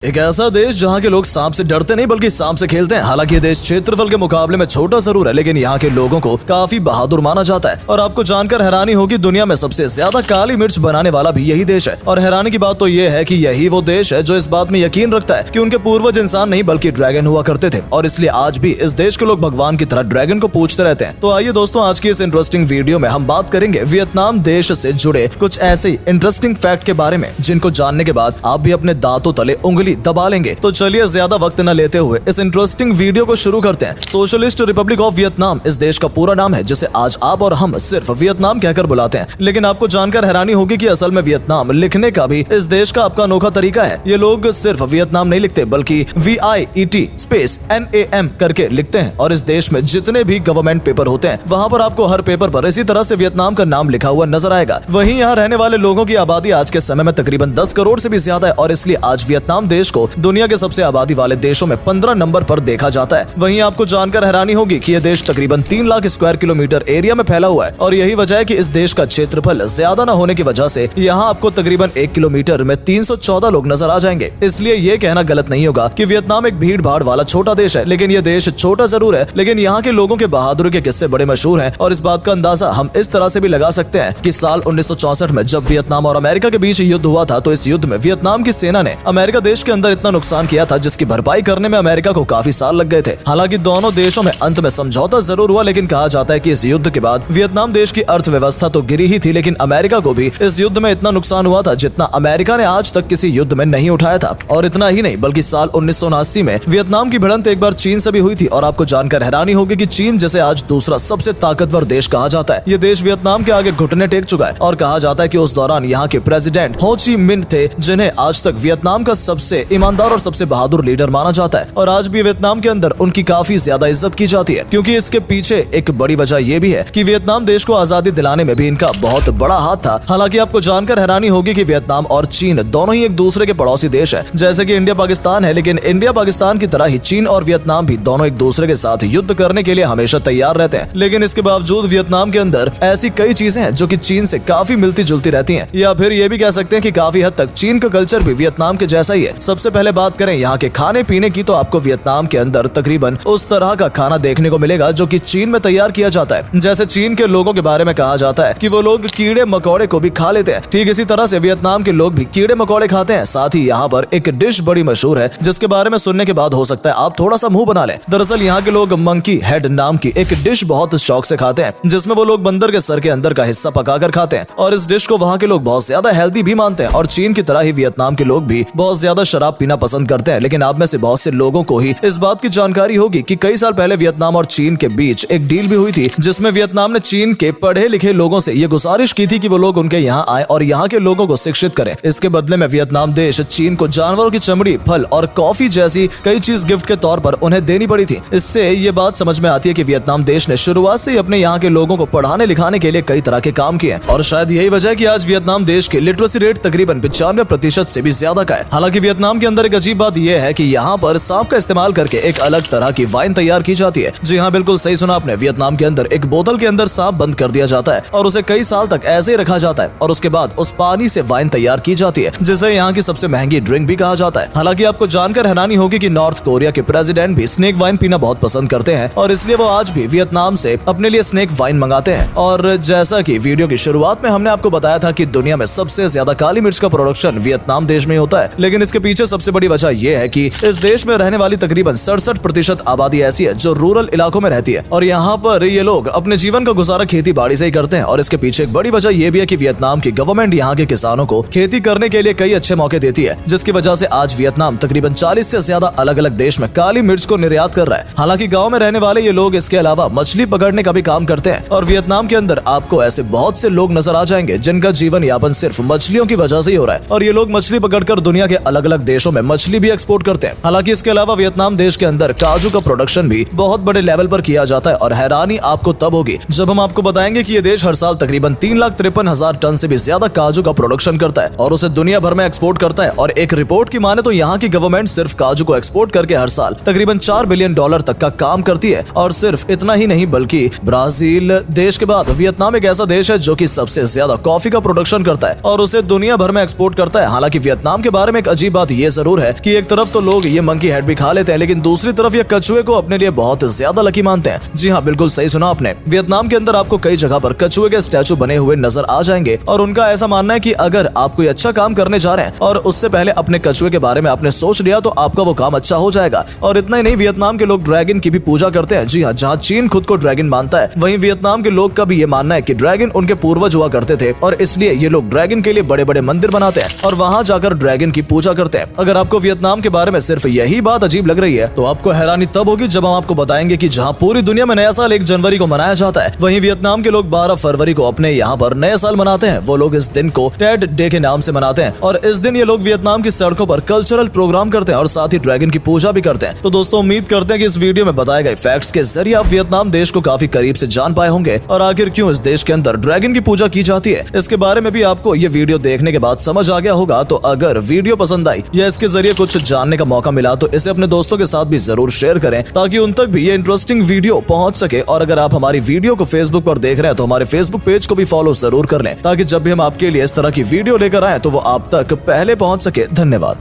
एक ऐसा देश जहाँ के लोग सांप से डरते नहीं बल्कि सांप से खेलते हैं। हालांकि ये देश क्षेत्रफल के मुकाबले में छोटा जरूर है, लेकिन यहाँ के लोगों को काफी बहादुर माना जाता है। और आपको जानकर हैरानी होगी, दुनिया में सबसे ज्यादा काली मिर्च बनाने वाला भी यही देश है। और हैरानी की बात तो ये है कि यही वो देश है जो इस बात में यकीन रखता है कि उनके पूर्वज इंसान नहीं बल्कि ड्रैगन हुआ करते थे, और इसलिए आज भी इस देश के लोग भगवान की तरह ड्रैगन को पूजते रहते हैं। तो आइए दोस्तों, आज की इस इंटरेस्टिंग वीडियो में हम बात करेंगे वियतनाम देश से जुड़े कुछ ऐसे इंटरेस्टिंग फैक्ट के बारे में जिनको जानने के बाद आप भी अपने दांतों तले उंगली दबा लेंगे। तो चलिए ज्यादा वक्त न लेते हुए इस इंटरेस्टिंग वीडियो को शुरू करते हैं। सोशलिस्ट रिपब्लिक ऑफ वियतनाम इस देश का पूरा नाम है, जिसे आज आप और हम सिर्फ वियतनाम कहकर बुलाते हैं। लेकिन आपको जानकर हैरानी होगी कि असल में वियतनाम लिखने का भी इस देश का आपका अनोखा तरीका है। ये लोग सिर्फ वियतनाम नहीं लिखते बल्कि VIET स्पेस NAM करके लिखते हैं। और इस देश में जितने भी गवर्नमेंट पेपर होते हैं वहाँ पर आपको हर पेपर पर इसी तरह से वियतनाम का नाम लिखा हुआ नजर आएगा। वहीं यहाँ रहने वाले लोगों की आबादी आज के समय में तकरीबन 10 करोड़ से भी ज्यादा है, और इसलिए आज वियतनाम देश को दुनिया के सबसे आबादी वाले देशों में 15 नंबर पर देखा जाता है। वहीं आपको जानकर हैरानी होगी कि यह देश तकरीबन 3 लाख स्क्वायर किलोमीटर एरिया में फैला हुआ है, और यही वजह है कि इस देश का क्षेत्रफल ज्यादा न होने की वजह से यहाँ आपको तकरीबन 1 किलोमीटर में 314 लोग नजर आ जाएंगे। इसलिए ये कहना गलत नहीं होगा कि वियतनाम एक भीड़ भाड़ वाला छोटा देश है, लेकिन यह देश छोटा जरूर है, लेकिन यहाँ के लोगों के बहादुरी के किस्से बड़े मशहूर हैं। और इस बात का अंदाजा हम इस तरह से भी लगा सकते हैं कि साल 1964 में जब वियतनाम और अमेरिका के बीच युद्ध हुआ था, तो इस युद्ध में वियतनाम की सेना ने अमेरिका देश के अंदर इतना नुकसान किया था जिसकी भरपाई करने में अमेरिका को काफी साल लग गए थे। हालांकि दोनों देशों में अंत में समझौता जरूर हुआ, लेकिन कहा जाता है कि इस युद्ध के बाद वियतनाम देश की अर्थव्यवस्था तो गिरी ही थी, लेकिन अमेरिका को भी इस युद्ध में इतना नुकसान हुआ था जितना अमेरिका ने आज तक किसी युद्ध में नहीं उठाया था। और इतना ही नहीं बल्कि साल 1979 में वियतनाम की भिड़ंत एक बार चीन से भी हुई थी। और आपको जानकर हैरानी होगी कि चीन जैसे आज दूसरा सबसे ताकतवर देश कहा जाता है, ये देश वियतनाम के आगे घुटने टेक चुका है। और कहा जाता है कि उस दौरान यहाँ के प्रेसिडेंट हो ची मिन्ह थे, जिन्हें आज तक वियतनाम का सबसे ईमानदार और सबसे बहादुर लीडर माना जाता है। और आज भी वियतनाम के अंदर उनकी काफी ज्यादा इज्जत की जाती है, क्योंकि इसके पीछे एक बड़ी वजह यह भी है कि वियतनाम देश को आजादी दिलाने में भी इनका बहुत बड़ा हाथ था। हालांकि आपको जानकर हैरानी होगी कि वियतनाम और चीन दोनों ही एक दूसरे के पड़ोसी देश है, जैसे कि इंडिया पाकिस्तान है, लेकिन इंडिया पाकिस्तान की तरह ही चीन और वियतनाम भी दोनों एक दूसरे के साथ युद्ध करने के लिए हमेशा तैयार रहते हैं। लेकिन इसके बावजूद वियतनाम के अंदर ऐसी कई चीजें हैं जो कि चीन से काफी मिलती जुलती रहती हैं, या फिर ये भी कह सकते हैं कि काफी हद तक चीन का कल्चर भी वियतनाम के जैसा ही है। सबसे पहले बात करें यहाँ के खाने पीने की, तो आपको वियतनाम के अंदर तकरीबन उस तरह का खाना देखने को मिलेगा जो कि चीन में तैयार किया जाता है। जैसे चीन के लोगों के बारे में कहा जाता है कि वो लोग कीड़े मकोड़े को भी खा लेते हैं, ठीक इसी तरह से वियतनाम के लोग भी कीड़े मकोड़े खाते हैं। साथ ही यहाँ पर एक डिश बड़ी मशहूर है जिसके बारे में सुनने के बाद हो सकता है आप थोड़ा सा मुंह बना लें। दरअसल यहाँ के लोग मंकी हेड नाम की एक डिश बहुत शौक से खाते हैं, जिसमें वो लोग बंदर के सर के अंदर का हिस्सा पकाकर खाते हैं। और इस डिश को वहाँ के लोग बहुत ज्यादा हेल्दी भी मानते हैं। और चीन की तरह ही वियतनाम के लोग भी बहुत ज्यादा शराब पीना पसंद करते हैं। लेकिन आप में से बहुत से लोगों को ही इस बात की जानकारी होगी कि कई साल पहले वियतनाम और चीन के बीच एक डील भी हुई थी, जिसमें वियतनाम ने चीन के पढ़े लिखे लोगों से ये गुजारिश की थी कि वो लोग उनके यहाँ आए और यहाँ के लोगों को शिक्षित करें। इसके बदले में वियतनाम देश चीन को जानवरों की चमड़ी, फल और कॉफी जैसी कई चीज गिफ्ट के तौर पर उन्हें देनी पड़ी थी। इससे ये बात समझ में आती है कि वियतनाम देश ने शुरुआत से ही अपने यहाँ के लोगों को पढ़ाने लिखाने के लिए कई तरह के काम किए, और शायद यही वजह है कि आज वियतनाम देश की लिटरेसी रेट तकरीबन 95% से भी ज्यादा का है। हालांकि वियतनाम के अंदर एक अजीब बात यह है कि यहाँ पर सांप का इस्तेमाल करके एक अलग तरह की वाइन तैयार की जाती है। जी हाँ, बिल्कुल सही सुना आपने। वियतनाम के अंदर एक बोतल के अंदर सांप बंद कर दिया जाता है और उसे कई साल तक ऐसे ही रखा जाता है, और उसके बाद उस पानी से वाइन तैयार की जाती है, जिसे यहाँ की सबसे महंगी ड्रिंक भी कहा जाता है। हालांकि आपको जानकर हैरानी होगी कि नॉर्थ कोरिया के प्रेसिडेंट भी स्नेक वाइन पीना बहुत पसंद करते हैं, और इसलिए वो आज भी वियतनाम से अपने लिए स्नेक वाइन मंगाते हैं। और जैसा कि वीडियो की शुरुआत में हमने आपको बताया था कि दुनिया में सबसे ज्यादा काली मिर्च का प्रोडक्शन वियतनाम देश में होता है, लेकिन इसके पीछे सबसे बड़ी वजह यह है कि इस देश में रहने वाली तकरीबन 67% आबादी ऐसी है जो रूरल इलाकों में रहती है, और यहाँ पर ये लोग अपने जीवन का गुजारा खेती बाड़ी से ही करते हैं। और इसके पीछे एक बड़ी वजह यह भी है कि वियतनाम की गवर्नमेंट यहाँ के किसानों को खेती करने के लिए कई अच्छे मौके देती है, जिसकी वजह से आज वियतनाम तकरीबन 40 से ज्यादा अलग अलग देश में काली मिर्च को निर्यात कर रहा है। हालांकि गाँव में रहने वाले ये लोग इसके अलावा मछली पकड़ने का भी काम करते हैं, और वियतनाम के अंदर आपको ऐसे बहुत से लोग नजर आ जाएंगे जिनका जीवन यापन सिर्फ मछलियों की वजह से ही हो रहा है, और ये लोग मछली पकड़कर दुनिया के अलग अलग देशों में मछली भी एक्सपोर्ट करते हैं। हालांकि इसके अलावा वियतनाम देश के अंदर काजू का प्रोडक्शन भी बहुत बड़े लेवल पर किया जाता है, और हैरानी आपको तब होगी जब हम आपको बताएंगे कि ये देश हर साल तकरीबन 3,53,000 टन से भी ज्यादा काजू का प्रोडक्शन करता है और उसे दुनिया भर में एक्सपोर्ट करता है। और एक रिपोर्ट की माने तो यहाँ की गवर्नमेंट सिर्फ काजू को एक्सपोर्ट करके हर साल तकरीबन $4 बिलियन तक का काम करती है। और सिर्फ इतना ही नहीं बल्कि ब्राजील देश के बाद वियतनाम एक ऐसा देश है जो कि सबसे ज्यादा कॉफी का प्रोडक्शन करता है और उसे दुनिया भर में एक्सपोर्ट करता है। हालांकि वियतनाम के बारे में एक अजीब बात बात ये जरूर है कि एक तरफ तो लोग ये मंकी हेड भी खा लेते हैं, लेकिन दूसरी तरफ ये कछुए को अपने लिए बहुत ज्यादा लकी मानते हैं। जी हाँ, बिल्कुल सही सुना आपने। वियतनाम के अंदर आपको कई जगह पर कछुए के स्टैचू बने हुए नजर आ जाएंगे और उनका ऐसा मानना है कि अगर आप कोई अच्छा काम करने जा रहे हैं और उससे पहले अपने कछुए के बारे में आपने सोच लिया तो आपका वो काम अच्छा हो जाएगा। और इतना ही नहीं, वियतनाम के लोग ड्रैगन की भी पूजा करते हैं। जी हाँ, जहाँ चीन खुद को ड्रैगन मानता है, वहीं वियतनाम के लोग का भी ये मानना है कि ड्रैगन उनके पूर्वज हुआ करते थे और इसलिए ये लोग ड्रैगन के लिए बड़े बड़े मंदिर बनाते हैं और वहाँ जाकर ड्रैगन की पूजा करते हैं। अगर आपको वियतनाम के बारे में सिर्फ यही बात अजीब लग रही है तो आपको हैरानी तब होगी जब हम आपको बताएंगे कि जहाँ पूरी दुनिया में नया साल 1 जनवरी को मनाया जाता है, वहीं वियतनाम के लोग 12 फरवरी को अपने यहाँ पर नया साल मनाते हैं। वो लोग इस दिन को टेड डे के नाम से मनाते हैं और इस दिन ये लोग वियतनाम की सड़कों पर कल्चरल प्रोग्राम करते हैं और साथ ही ड्रैगन की पूजा भी करते हैं। तो दोस्तों, उम्मीद करते हैं कि इस वीडियो में बताए गए फैक्ट्स के जरिए आप वियतनाम देश को काफी करीब से जान पाए होंगे और आखिर क्यों इस देश के अंदर ड्रैगन की पूजा की जाती है, इसके बारे में भी आपको ये वीडियो देखने के बाद समझ आ गया होगा। तो अगर वीडियो पसंद आई या इसके जरिए कुछ जानने का मौका मिला तो इसे अपने दोस्तों के साथ भी जरूर शेयर करें ताकि उन तक भी ये इंटरेस्टिंग वीडियो पहुंच सके। और अगर आप हमारी वीडियो को फेसबुक पर देख रहे हैं तो हमारे फेसबुक पेज को भी फॉलो जरूर कर लें ताकि जब भी हम आपके लिए इस तरह की वीडियो लेकर आए तो वो आप तक पहले पहुंच सके। धन्यवाद।